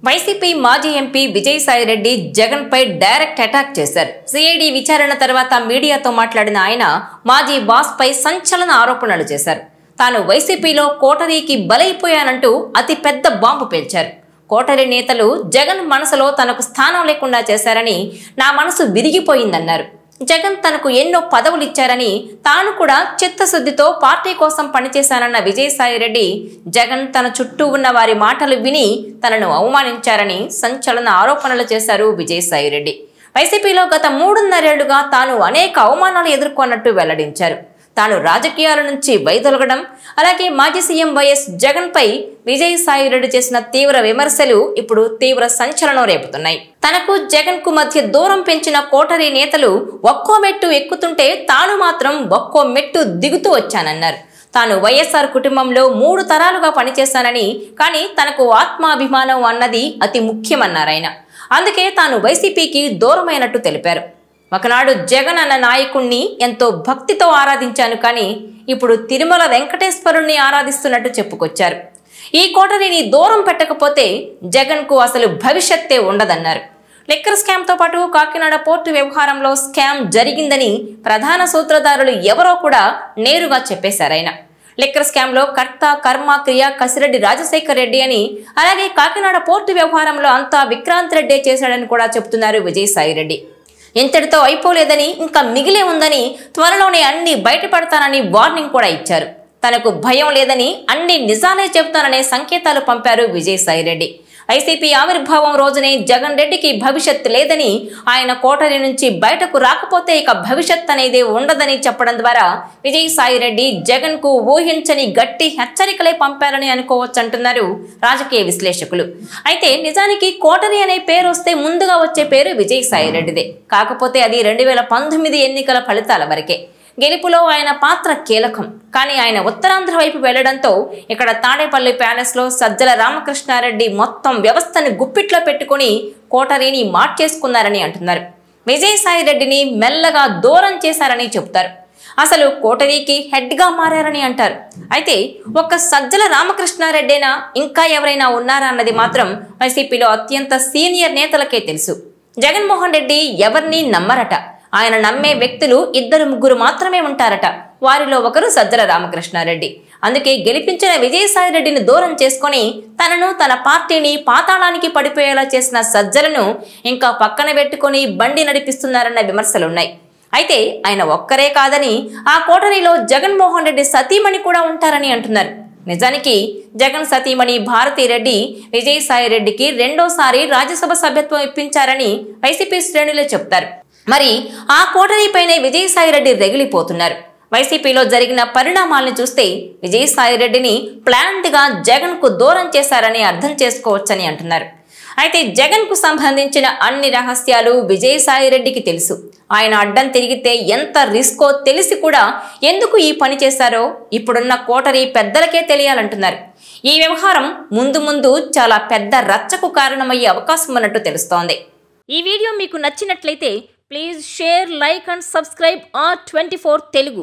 YCP మాజీ MP Vijayasai Reddy Jagan పై direct attack చేశారు. CID విచారణ తర్వాత మీడియాతో మాట్లాడిన ఆయన మాజీ బాస్ పై సంచలన ఆరోపణలు చేశారు. తాను వైసీపీలో కోటరీకి బలైపోయానంటూ అతి పెద్ద బాంబు పేల్చారు. కోటరీ నేతలు జగన్ మనసులో తనకు స్థానం లేకుండా చేశారని, నా మనసు విరిగిపోయిందన్నారు. జగన్ తనకు ఎన్నో పదవులు ఇచ్చారని, తాను కూడా చిత్తశుద్ధితో పార్టీ కోసం పనిచేశానన్న విజయసాయిరెడ్డి జగన్ తన చుట్టూ ఉన్న వారి మాటలు విని తనను అవమానించారని సంచలన ఆరోపణలు చేశారు విజయసాయిరెడ్డి. వైసీపీలో గత 3.5 ఏళ్లుగా తాను అనేక అవమానాలు ఎదుర్కొన్నట్టు వెల్లడించారు. తాను రాజకీయాల నుంచి వైదొలగడం, అలాగే మాజీ సీఎం వైఎస్ జగన్ పై విజయసాయిరెడ్డి చేసిన తీవ్ర విమర్శలు ఇప్పుడు తీవ్ర సంచలనం రేపుతున్నాయి. తనకు జగన్ కు మధ్య దూరం పెంచిన కోటరీ నేతలు ఒక్కో మెట్టు ఎక్కుతుంటే తాను మాత్రం ఒక్కో మెట్టు దిగుతూ వచ్చానన్నారు. తాను వైఎస్ఆర్ కుటుంబంలో 3 తరాలుగా పనిచేశానని, కానీ తనకు ఆత్మాభిమానం అన్నది అతి ముఖ్యమన్నారాయన. అందుకే తాను వైసీపీకి దూరమైనట్టు తెలిపారు. ఒకనాడు జగన్ అన్న నాయకుణ్ణి ఎంతో భక్తితో ఆరాధించాను, కానీ ఇప్పుడు తిరుమల వెంకటేశ్వరుణ్ణి ఆరాధిస్తున్నట్టు చెప్పుకొచ్చారు. ఈ కోటరీని దూరం పెట్టకపోతే జగన్ కు అసలు భవిష్యత్తే ఉండదన్నారు. లిక్కర్ స్కామ్ తో పాటు కాకినాడ పోర్టు వ్యవహారంలో స్కామ్ జరిగిందని ప్రధాన సూత్రధారులు ఎవరో కూడా నేరుగా చెప్పేశారాయన. లిక్కర్ స్కామ్ లో కర్త కర్మ క్రియ కసిరెడ్డి రాజశేఖర్ రెడ్డి అని, అలాగే కాకినాడ పోర్టు వ్యవహారంలో అంతా విక్రాంత్ రెడ్డే చేశాడని కూడా చెబుతున్నారు విజయసాయిరెడ్డి. ఇంతటితో అయిపోలేదని, ఇంకా మిగిలే ఉందని, త్వరలోనే అన్ని బయటపడతానని వార్నింగ్ కూడా ఇచ్చారు. తనకు భయం లేదని, అన్ని నిజాలే చెబుతాననే సంకేతాలు పంపారు విజయసాయిరెడ్డి. వైసీపీ ఆవిర్భావం రోజునే జగన్ రెడ్డికి భవిష్యత్ లేదని, ఆయన కోటరీ నుంచి బయటకు రాకపోతే ఇక భవిష్యత్ అనేది ఉండదని చెప్పడం ద్వారా విజయసాయిరెడ్డి జగన్ కు ఊహించని గట్టి హెచ్చరికలే పంపారని అనుకోవచ్చంటున్నారు రాజకీయ విశ్లేషకులు. అయితే నిజానికి కోటరీ అనే పేరు వస్తే ముందుగా వచ్చే పేరు విజయసాయిరెడ్డిదే. కాకపోతే అది 2019 ఎన్నికల ఫలితాల వరకే. గెలుపులో ఆయన పాత్ర కీలకం, కానీ ఆయన ఉత్తరాంధ్ర వైపు వెళ్లడంతో ఇక్కడ తాడేపల్లి ప్యాలెస్ లో సజ్జల రామకృష్ణారెడ్డి మొత్తం వ్యవస్థను గుప్పిట్లో పెట్టుకుని కోటరీని మార్చేసుకున్నారని అంటున్నారు. విజయసాయిరెడ్డిని మెల్లగా దూరం చేశారని చెబుతారు. అసలు కోటరీకి హెడ్ గా మారారని అంటారు. అయితే ఒక్క సజ్జల రామకృష్ణారెడ్డేనా, ఇంకా ఎవరైనా ఉన్నారా అన్నది మాత్రం వైసీపీలో అత్యంత సీనియర్ నేతలకే తెలుసు. జగన్మోహన్ రెడ్డి ఎవరిని నమ్మరట. ఆయన నమ్మే వ్యక్తులు 2-3 మాత్రమే ఉంటారట. వారిలో ఒకరు సజ్జల రామకృష్ణారెడ్డి. అందుకే గెలిపించిన విజయసాయిరెడ్డిని దూరం చేసుకుని తనను, తన పార్టీని పాతాళానికి పడిపోయేలా చేసిన సజ్జలను ఇంకా పక్కన పెట్టుకుని బండి నడిపిస్తున్నారన్న విమర్శలున్నాయి. అయితే ఆయన ఒక్కరే కాదని, ఆ కోటరీలో జగన్మోహన్ రెడ్డి సతీమణి కూడా ఉంటారని అంటున్నారు. నిజానికి జగన్ సతీమణి భారతీరెడ్డి విజయసాయిరెడ్డికి 2వ రాజ్యసభ సభ్యత్వం ఇప్పించారని వైసీపీ శ్రేణులే చెప్తారు. మరి ఆ కోటరీపైనే విజయసాయిరెడ్డి రగిలిపోతున్నారు. వైసీపీలో జరిగిన పరిణామాలను చూస్తే విజయసాయిరెడ్డిని ప్లాన్డ్ గా జగన్ కు దూరం చేశారని అర్థం చేసుకోవచ్చని అంటున్నారు. అయితే జగన్ కు సంబంధించిన అన్ని రహస్యాలు విజయసాయిరెడ్డికి తెలుసు. ఆయన అడ్డం తిరిగితే ఎంత రిస్కో తెలిసి కూడా ఎందుకు ఈ పని చేశారో ఇప్పుడున్న కోటరీ పెద్దలకే తెలియాలంటున్నారు. ఈ వ్యవహారం ముందు చాలా పెద్ద రచ్చకు కారణమయ్యే అవకాశం ఉన్నట్టు తెలుస్తోంది. ఈ వీడియో మీకు నచ్చినట్లయితే please share, like and subscribe R24 Telugu.